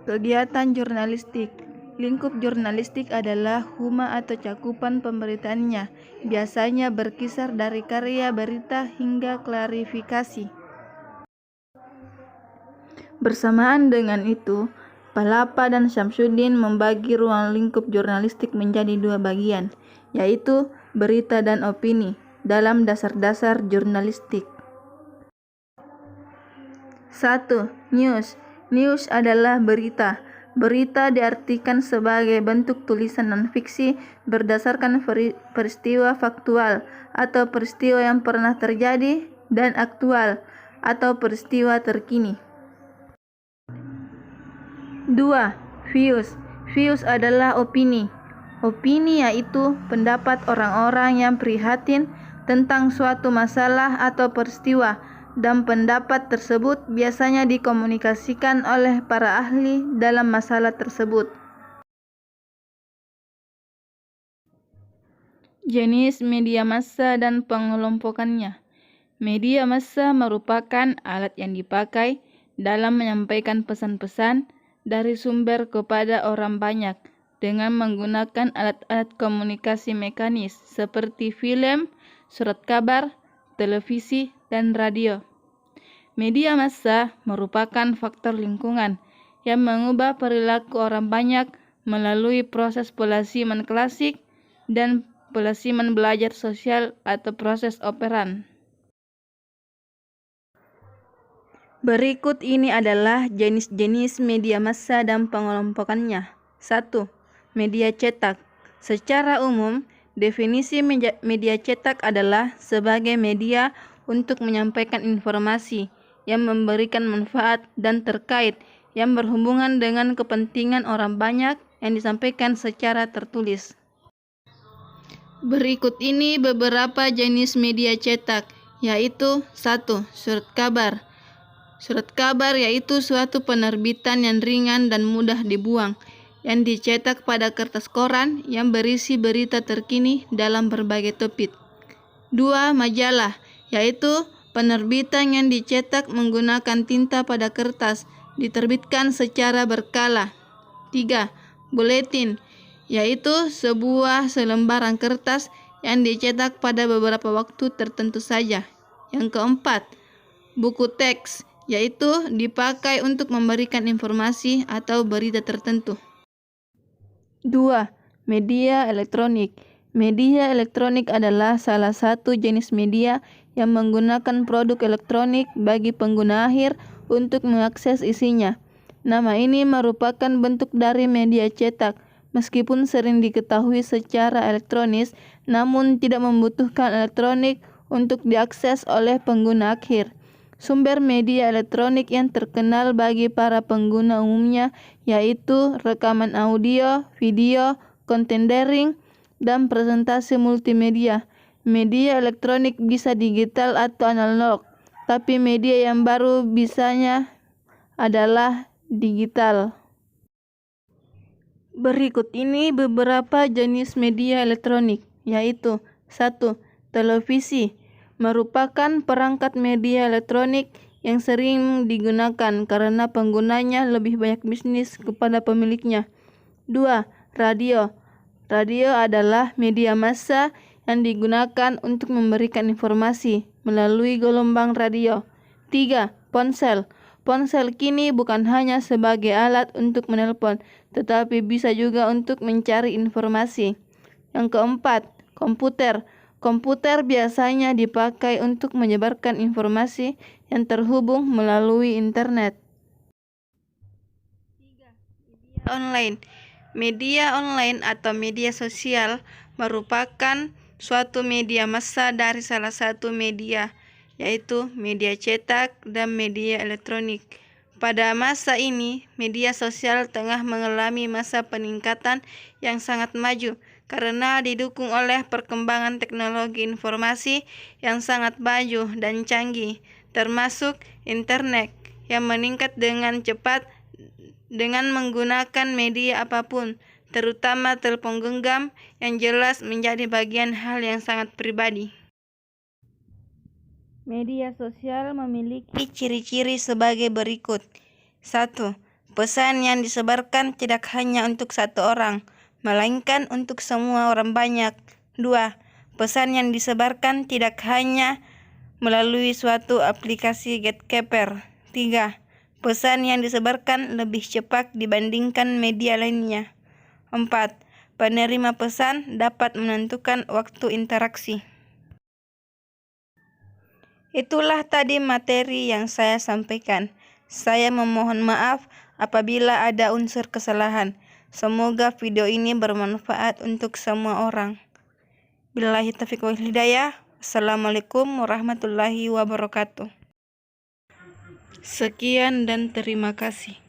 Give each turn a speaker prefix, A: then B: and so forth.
A: Kegiatan jurnalistik. Lingkup jurnalistik adalah huma atau cakupan pemberitaannya, biasanya berkisar dari karya berita hingga klarifikasi. Bersamaan dengan itu, Palapa dan Syamsuddin membagi ruang lingkup jurnalistik menjadi dua bagian, yaitu berita dan opini, dalam dasar-dasar jurnalistik. 1. News. News adalah berita. Berita diartikan sebagai bentuk tulisan non-fiksi berdasarkan peristiwa faktual atau peristiwa yang pernah terjadi, dan aktual atau peristiwa terkini. 2. Views. Views adalah opini. Opini yaitu pendapat orang-orang yang prihatin tentang suatu masalah atau peristiwa, dan pendapat tersebut biasanya dikomunikasikan oleh para ahli dalam masalah tersebut. Jenis media massa dan pengelompokannya. Media massa merupakan alat yang dipakai dalam menyampaikan pesan-pesan dari sumber kepada orang banyak dengan menggunakan alat-alat komunikasi mekanis seperti film, surat kabar, televisi, dan radio. Media massa merupakan faktor lingkungan yang mengubah perilaku orang banyak melalui proses pelasiman klasik dan pelasiman belajar sosial atau proses operan. Berikut ini adalah jenis-jenis media massa dan pengelompokannya. 1. Media cetak. Secara umum, definisi media cetak adalah sebagai media untuk menyampaikan informasi yang memberikan manfaat dan terkait yang berhubungan dengan kepentingan orang banyak yang disampaikan secara tertulis. Berikut ini beberapa jenis media cetak, yaitu 1. Surat kabar. Surat kabar yaitu suatu penerbitan yang ringan dan mudah dibuang, yang dicetak pada kertas koran yang berisi berita terkini dalam berbagai topik. 2. Majalah, yaitu penerbitan yang dicetak menggunakan tinta pada kertas, diterbitkan secara berkala. 3. Buletin, yaitu sebuah selembaran kertas yang dicetak pada beberapa waktu tertentu saja. Yang keempat, buku teks, yaitu dipakai untuk memberikan informasi atau berita tertentu. 2. Media elektronik. Media elektronik adalah salah satu jenis media yang menggunakan produk elektronik bagi pengguna akhir untuk mengakses isinya. Nama ini merupakan bentuk dari media cetak, meskipun sering diketahui secara elektronis, namun tidak membutuhkan elektronik untuk diakses oleh pengguna akhir. Sumber media elektronik yang terkenal bagi para pengguna umumnya yaitu rekaman audio, video, konten daring, dan presentasi multimedia. Media elektronik bisa digital atau analog, tapi media yang baru bisanya adalah digital. Berikut ini beberapa jenis media elektronik, yaitu 1. Televisi merupakan perangkat media elektronik yang sering digunakan karena penggunanya lebih banyak bisnis kepada pemiliknya. 2. Radio. Radio adalah media massa yang digunakan untuk memberikan informasi melalui gelombang radio. 3. Ponsel. Ponsel kini bukan hanya sebagai alat untuk menelpon, tetapi bisa juga untuk mencari informasi. Yang keempat, komputer. Komputer biasanya dipakai untuk menyebarkan informasi yang terhubung melalui internet. 3. Media online. Media online atau media sosial merupakan suatu media massa dari salah satu media, yaitu media cetak dan media elektronik. Pada masa ini, media sosial tengah mengalami masa peningkatan yang sangat maju karena didukung oleh perkembangan teknologi informasi yang sangat maju dan canggih, termasuk internet yang meningkat dengan cepat dengan menggunakan media apapun, terutama telepon genggam yang jelas menjadi bagian hal yang sangat pribadi. Media sosial memiliki ciri-ciri sebagai berikut. 1. Pesan yang disebarkan tidak hanya untuk satu orang, melainkan untuk semua orang banyak. 2. Pesan yang disebarkan tidak hanya melalui suatu aplikasi gatekeeper. 3. Pesan yang disebarkan lebih cepat dibandingkan media lainnya. 4. Penerima pesan dapat menentukan waktu interaksi. Itulah tadi materi yang saya sampaikan. Saya memohon maaf apabila ada unsur kesalahan. Semoga video ini bermanfaat untuk semua orang. Billahi taufiq wal hidayah. Assalamualaikum warahmatullahi wabarakatuh. Sekian dan terima kasih.